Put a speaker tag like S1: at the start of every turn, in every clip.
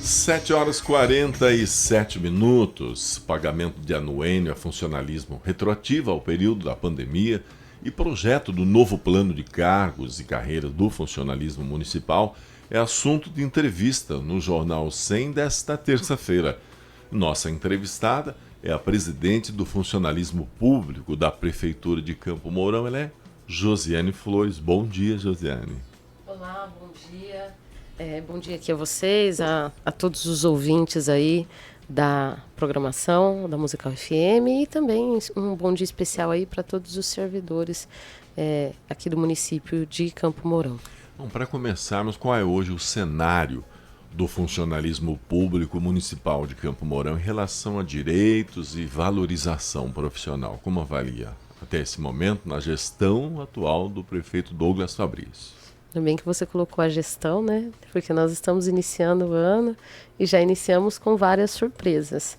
S1: 7h47, pagamento de anuênio a funcionalismo retroativo ao período da pandemia e projeto do novo plano de cargos e carreiras do funcionalismo municipal é assunto de entrevista no Jornal 100 desta terça-feira. Nossa entrevistada é a presidente do funcionalismo público da Prefeitura de Campo Mourão, ela é Josiane Flores. Bom dia, Josiane.
S2: Olá, bom dia. Bom dia aqui a vocês, a todos os ouvintes aí da programação da Musical FM e também um bom dia especial aí para todos os servidores aqui do município de Campo Mourão.
S1: Bom, para começarmos, qual é hoje o cenário do funcionalismo público municipal de Campo Mourão em relação a direitos e valorização profissional? Como avalia até esse momento na gestão atual do prefeito Douglas Fabrício?
S2: Ainda bem que você colocou a gestão, né? Porque nós estamos iniciando o ano e já iniciamos com várias surpresas.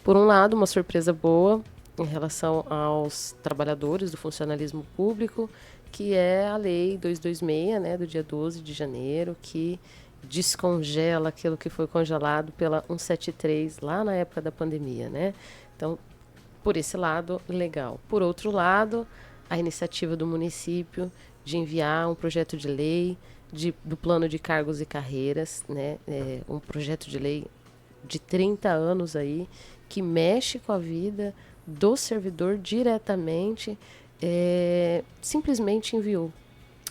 S2: Por um lado, uma surpresa boa em relação aos trabalhadores do funcionalismo público, que é a Lei 226, né, do dia 12 de janeiro, que descongela aquilo que foi congelado pela 173 lá na época da pandemia, né? Então, por esse lado, legal. Por outro lado, a iniciativa do município de enviar um projeto de lei do plano de cargos e carreiras, né? Um projeto de lei de 30 anos aí, que mexe com a vida do servidor diretamente, simplesmente enviou.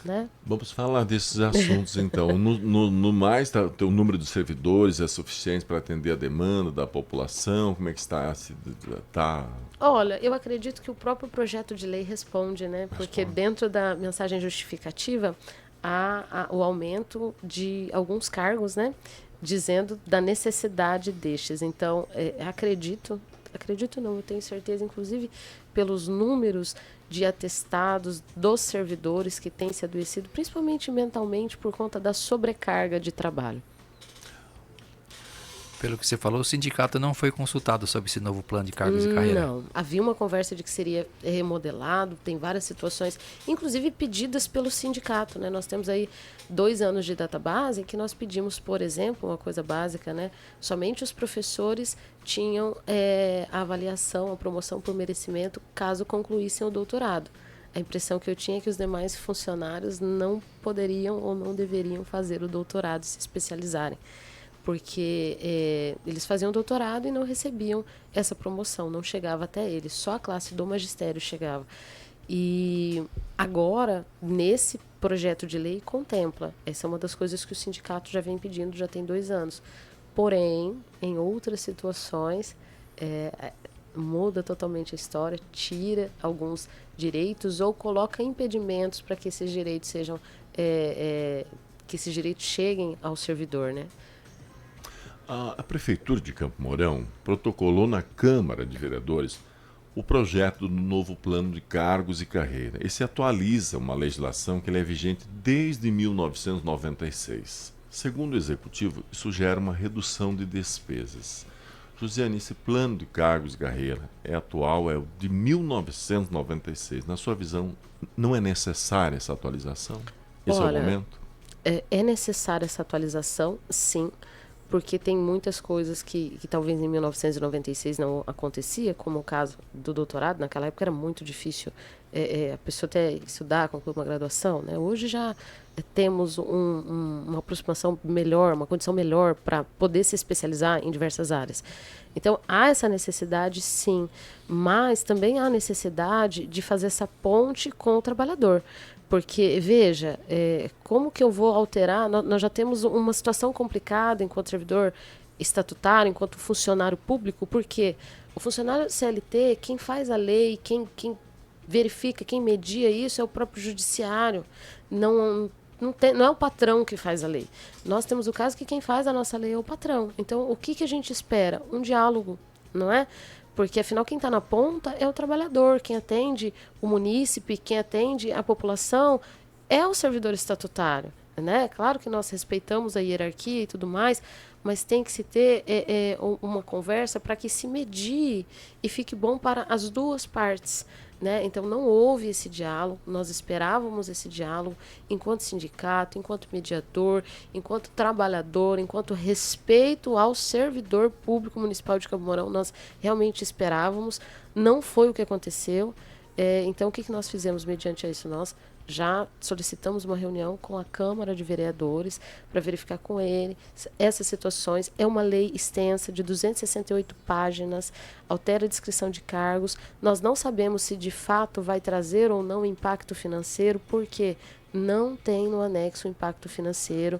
S2: Né?
S1: Vamos falar desses assuntos então. No mais, o número de servidores é suficiente para atender a demanda da população? Como é que está?
S2: Olha, eu acredito que o próprio projeto de lei responde, né? Porque dentro da mensagem justificativa há o aumento de alguns cargos, né? Dizendo da necessidade destes. Então, acredito não, eu tenho certeza, inclusive pelos números de atestados dos servidores que têm se adoecido, principalmente mentalmente, por conta da sobrecarga de trabalho.
S3: Pelo que você falou, o sindicato não foi consultado sobre esse novo plano de cargos e carreira.
S2: Não, havia uma conversa de que seria remodelado, tem várias situações, inclusive pedidas pelo sindicato, né? Nós temos aí 2 anos de database em que nós pedimos, por exemplo, uma coisa básica, né? Somente os professores tinham a avaliação, a promoção por merecimento, caso concluíssem o doutorado. A impressão que eu tinha é que os demais funcionários não poderiam ou não deveriam fazer o doutorado, se especializarem. Porque eles faziam doutorado e não recebiam essa promoção, não chegava até eles, só a classe do magistério chegava. E agora, nesse projeto de lei, contempla. Essa é uma das coisas que o sindicato já vem pedindo, já tem 2 anos. Porém, em outras situações, muda totalmente a história, tira alguns direitos ou coloca impedimentos para que esses direitos sejam, que esses direitos cheguem ao servidor, né?
S1: A Prefeitura de Campo Mourão protocolou na Câmara de Vereadores o projeto do novo plano de cargos e carreira. Esse atualiza uma legislação que é vigente desde 1996. Segundo o Executivo, isso gera uma redução de despesas. Josiane, esse plano de cargos e carreira é atual, é o de 1996. Na sua visão, não é necessária essa atualização? Esse é o momento?
S2: É necessária essa atualização, sim, porque tem muitas coisas que talvez em 1996 não acontecia, como o caso do doutorado. Naquela época era muito difícil a pessoa até estudar, concluir uma graduação, né? Hoje já temos uma aproximação melhor, uma condição melhor para poder se especializar em diversas áreas. Então, há essa necessidade, sim, mas também há necessidade de fazer essa ponte com o trabalhador. Porque, veja, como que eu vou alterar? Nós já temos uma situação complicada enquanto servidor estatutário, enquanto funcionário público, porque o funcionário CLT, quem faz a lei, quem verifica, quem media isso é o próprio judiciário. Não é o patrão que faz a lei. Nós temos o caso que quem faz a nossa lei é o patrão. Então, o que a gente espera? Um diálogo, não é? Porque, afinal, quem está na ponta é o trabalhador, quem atende o munícipe, quem atende a população é o servidor estatutário, né? Claro que nós respeitamos a hierarquia e tudo mais, mas tem que se ter uma conversa para que se medie e fique bom para as duas partes, né? Então não houve esse diálogo, nós esperávamos esse diálogo enquanto sindicato, enquanto mediador, enquanto trabalhador, enquanto respeito ao servidor público municipal de Campo Mourão, nós realmente esperávamos, não foi o que aconteceu. Então o que nós fizemos mediante isso? Nós já solicitamos uma reunião com a Câmara de Vereadores para verificar com ele essas situações. É uma lei extensa de 268 páginas, altera a descrição de cargos. Nós não sabemos se de fato vai trazer ou não impacto financeiro, porque não tem no anexo impacto financeiro.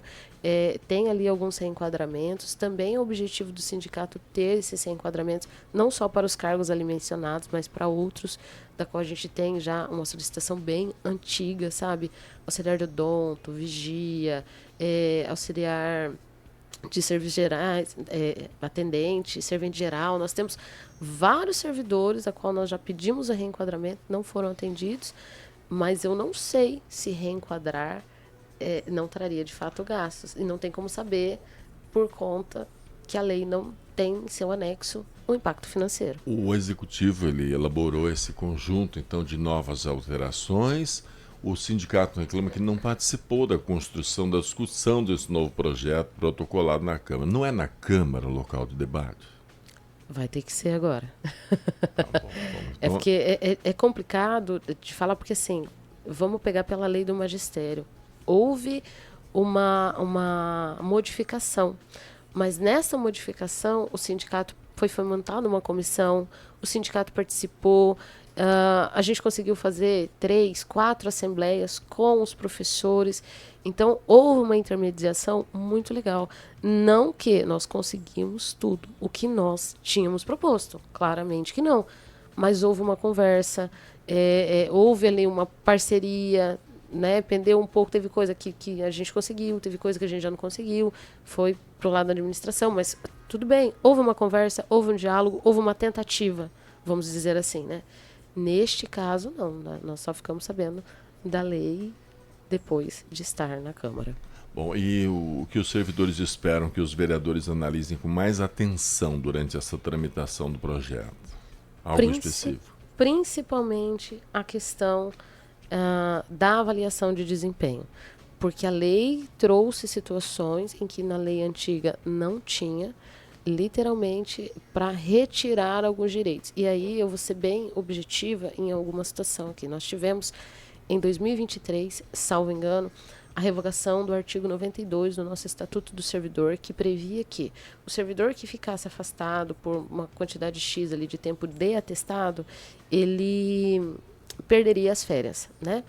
S2: Tem ali alguns reenquadramentos. Também é o objetivo do sindicato ter esses reenquadramentos, não só para os cargos ali mencionados, mas para outros, da qual a gente tem já uma solicitação bem antiga, sabe? Auxiliar de odonto, vigia, auxiliar de serviços gerais, atendente, servente geral. Nós temos vários servidores a qual nós já pedimos a reenquadramento, não foram atendidos, mas eu não sei se reenquadrar não traria de fato gastos. E não tem como saber por conta que a lei não tem em seu anexo o impacto financeiro.
S1: O executivo ele elaborou esse conjunto então de novas alterações. O sindicato reclama que não participou da construção, da discussão desse novo projeto protocolado na Câmara. Não é na Câmara o local de debate?
S2: Vai ter que ser agora.
S1: Tá bom, vamos.
S2: É porque é complicado de falar, porque assim, vamos pegar pela lei do magistério. Houve uma modificação, mas nessa modificação o sindicato foi montada uma comissão, o sindicato participou, a gente conseguiu fazer 3, 4 assembleias com os professores. Então, houve uma intermediação muito legal. Não que nós conseguimos tudo o que nós tínhamos proposto, claramente que não. Mas houve uma conversa, houve ali uma parceria, né? Pendeu um pouco, teve coisa que a gente conseguiu, teve coisa que a gente já não conseguiu, foi pro lado da administração, mas tudo bem. Houve uma conversa, houve um diálogo, houve uma tentativa, vamos dizer assim, né? Neste caso, não. Nós só ficamos sabendo da lei depois de estar na Câmara.
S1: Bom, e o que os servidores esperam que os vereadores analisem com mais atenção durante essa tramitação do projeto? Algo específico?
S2: Principalmente a questão da avaliação de desempenho. Porque a lei trouxe situações em que na lei antiga não tinha, literalmente para retirar alguns direitos. E aí eu vou ser bem objetiva em alguma situação aqui. Nós tivemos em 2023, salvo engano, a revogação do artigo 92 do nosso Estatuto do Servidor, que previa que o servidor que ficasse afastado por uma quantidade X ali de tempo de atestado, ele perderia as férias, né?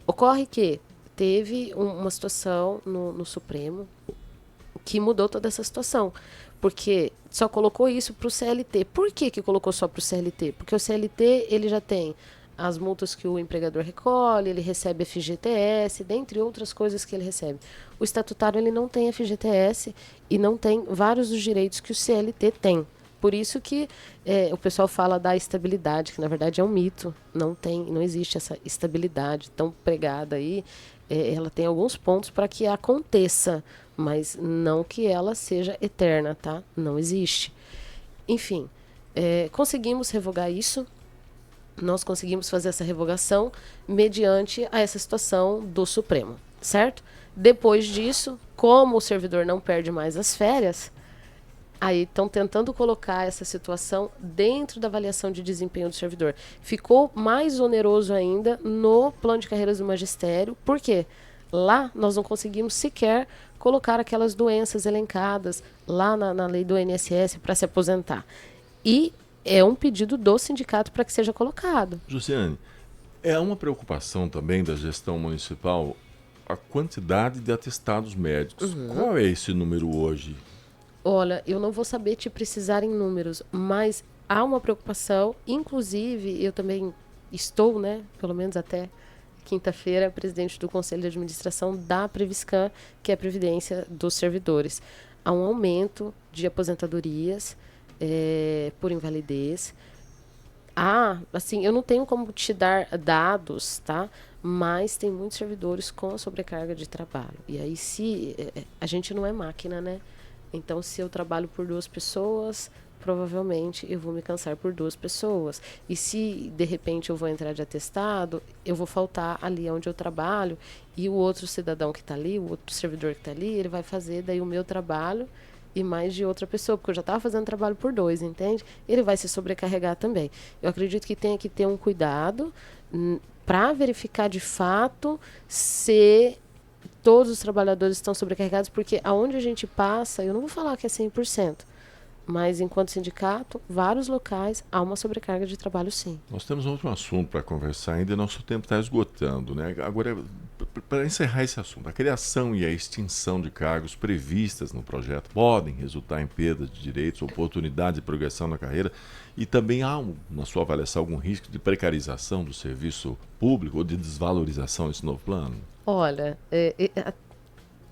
S2: Ocorre que teve uma situação no Supremo que mudou toda essa situação, porque só colocou isso para o CLT. Por que colocou só para o CLT? Porque o CLT ele já tem as multas que o empregador recolhe, ele recebe FGTS, dentre outras coisas que ele recebe. O estatutário ele não tem FGTS e não tem vários dos direitos que o CLT tem. Por isso que o pessoal fala da estabilidade, que na verdade é um mito. Não existe essa estabilidade tão pregada aí. Ela tem alguns pontos para que aconteça, mas não que ela seja eterna, tá? Não existe. Enfim, conseguimos revogar isso. Nós conseguimos fazer essa revogação mediante a essa situação do Supremo, certo? Depois disso, como o servidor não perde mais as férias, aí estão tentando colocar essa situação dentro da avaliação de desempenho do servidor. Ficou mais oneroso ainda no plano de carreiras do magistério. Por quê? Lá nós não conseguimos sequer colocar aquelas doenças elencadas lá na lei do INSS para se aposentar. E é um pedido do sindicato para que seja colocado.
S1: Josiane, é uma preocupação também da gestão municipal a quantidade de atestados médicos.
S2: Uhum.
S1: Qual é esse número hoje?
S2: Olha, eu não vou saber te precisar em números, mas há uma preocupação. Inclusive, eu também estou, né, pelo menos até quinta-feira, presidente do Conselho de Administração da Previscan, que é a Previdência dos Servidores. Há um aumento de aposentadorias por invalidez. Assim, eu não tenho como te dar dados, tá? Mas tem muitos servidores com sobrecarga de trabalho. E aí, se a gente não é máquina, né? Então, se eu trabalho por 2 pessoas, provavelmente eu vou me cansar por 2 pessoas. E se, de repente, eu vou entrar de atestado, eu vou faltar ali onde eu trabalho, e o outro cidadão que está ali, o outro servidor que está ali, ele vai fazer daí o meu trabalho e mais de outra pessoa, porque eu já estava fazendo trabalho por 2, entende? Ele vai se sobrecarregar também. Eu acredito que tem que ter um cuidado para verificar de fato se todos os trabalhadores estão sobrecarregados, porque aonde a gente passa, eu não vou falar que é 100%, mas enquanto sindicato, vários locais há uma sobrecarga de trabalho, sim.
S1: Nós temos outro assunto para conversar ainda e nosso tempo está esgotando, né? Agora, para encerrar esse assunto, a criação e a extinção de cargos previstas no projeto podem resultar em perda de direitos, oportunidade de progressão na carreira, e também há, na sua avaliação, algum risco de precarização do serviço público ou de desvalorização desse novo plano?
S2: Olha,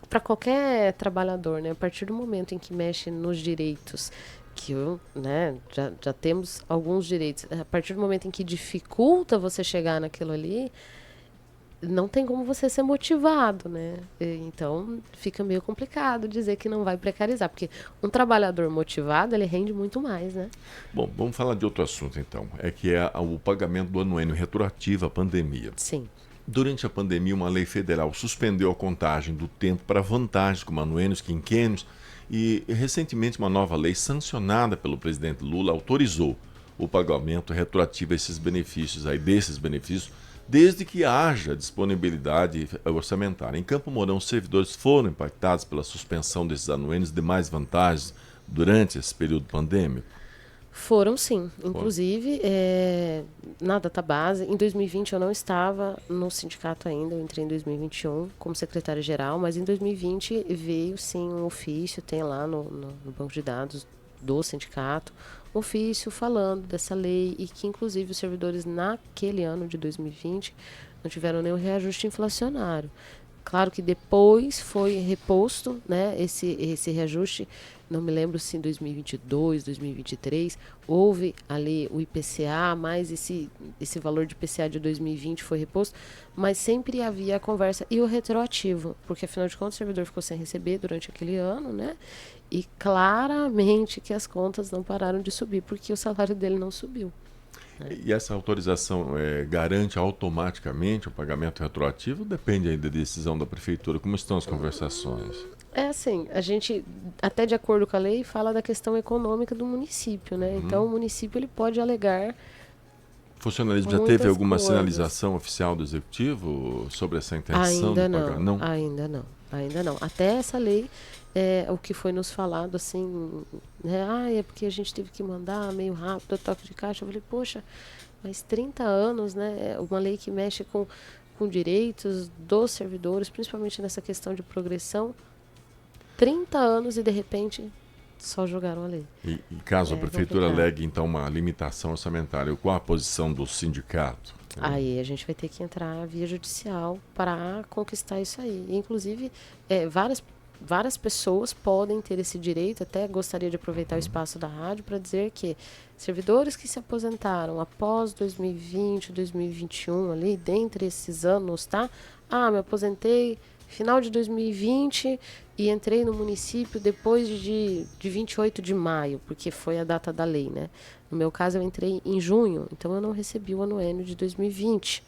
S2: para qualquer trabalhador, né, a partir do momento em que mexe nos direitos, que né, já temos alguns direitos, a partir do momento em que dificulta você chegar naquilo ali, não tem como você ser motivado, né? Então fica meio complicado dizer que não vai precarizar, porque um trabalhador motivado, ele rende muito mais, né?
S1: Bom, vamos falar de outro assunto então, que é o pagamento do anuênio retroativo à pandemia.
S2: Sim.
S1: Durante a pandemia, uma lei federal suspendeu a contagem do tempo para vantagens como anuênios, quinquênios, e recentemente uma nova lei sancionada pelo presidente Lula autorizou o pagamento retroativo desses benefícios, desde que haja disponibilidade orçamentária. Em Campo Mourão, os servidores foram impactados pela suspensão desses anuênios e demais vantagens durante esse período pandêmico?
S2: Foram sim, inclusive na database, em 2020 eu não estava no sindicato ainda, eu entrei em 2021 como secretária-geral, mas em 2020 veio sim um ofício, tem lá no banco de dados do sindicato, um ofício falando dessa lei e que inclusive os servidores naquele ano de 2020 não tiveram nenhum reajuste inflacionário. Claro que depois foi reposto, né, esse reajuste, não me lembro se em 2022, 2023, houve ali o IPCA, mais esse valor de IPCA de 2020 foi reposto, mas sempre havia a conversa e o retroativo, porque afinal de contas o servidor ficou sem receber durante aquele ano, né, e claramente que as contas não pararam de subir, porque o salário dele não subiu.
S1: E essa autorização garante automaticamente o pagamento retroativo ou depende ainda da decisão da prefeitura? Como estão as conversações?
S2: É assim, a gente, até de acordo com a lei, fala da questão econômica do município, né? Então o município ele pode alegar.
S1: O funcionalismo já teve alguma sinalização oficial do executivo sobre essa intenção de pagar? Não?
S2: Ainda não. Até essa lei, o que foi nos falado, assim, né? É porque a gente teve que mandar meio rápido o toque de caixa. Eu falei, poxa, mas 30 anos, né? É uma lei que mexe com direitos dos servidores, principalmente nessa questão de progressão. 30 anos e, de repente, só jogaram a lei.
S1: E caso a prefeitura alegue, então, uma limitação orçamentária, qual a posição do sindicato?
S2: Aí a gente vai ter que entrar via judicial para conquistar isso aí. Inclusive, várias pessoas podem ter esse direito. Até gostaria de aproveitar o espaço da rádio para dizer que servidores que se aposentaram após 2020, 2021, ali, dentre esses anos, tá? Me aposentei final de 2020 e entrei no município depois de 28 de maio, porque foi a data da lei, né? No meu caso, eu entrei em junho, então eu não recebi o anuênio de 2020.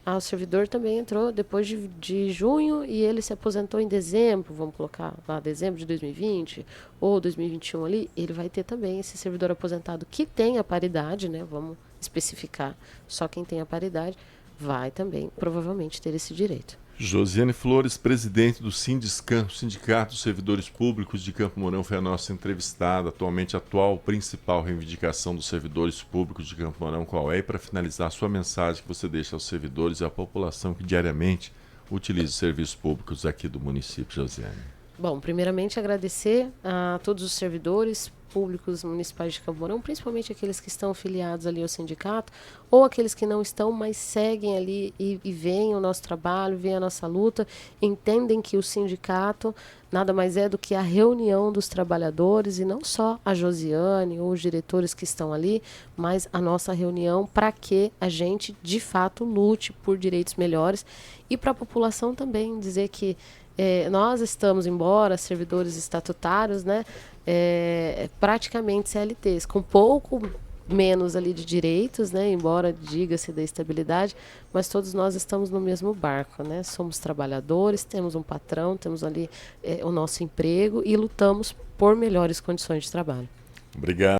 S2: O servidor também entrou depois de junho e ele se aposentou em dezembro, vamos colocar lá dezembro de 2020 ou 2021 ali, ele vai ter também esse servidor aposentado que tem a paridade, né? Vamos especificar, só quem tem a paridade vai também provavelmente ter esse direito.
S1: Josiane Flores, presidente do Sindiscam, Sindicato dos Servidores Públicos de Campo Mourão, foi a nossa entrevistada. Atualmente, a atual principal reivindicação dos servidores públicos de Campo Mourão, qual é? E para finalizar, a sua mensagem que você deixa aos servidores e à população que diariamente utiliza os serviços públicos aqui do município, Josiane.
S2: Bom, primeiramente agradecer a todos os servidores públicos municipais de Campo Mourão, principalmente aqueles que estão filiados ali ao sindicato, ou aqueles que não estão, mas seguem ali e veem o nosso trabalho, veem a nossa luta, entendem que o sindicato nada mais é do que a reunião dos trabalhadores, e não só a Josiane ou os diretores que estão ali, mas a nossa reunião para que a gente, de fato, lute por direitos melhores, e para a população também dizer que Nós estamos, embora servidores estatutários, né, praticamente CLTs, com pouco menos ali de direitos, né, embora diga-se da estabilidade, mas todos nós estamos no mesmo barco, né? Somos trabalhadores, temos um patrão, temos ali o nosso emprego e lutamos por melhores condições de trabalho.
S1: Obrigado.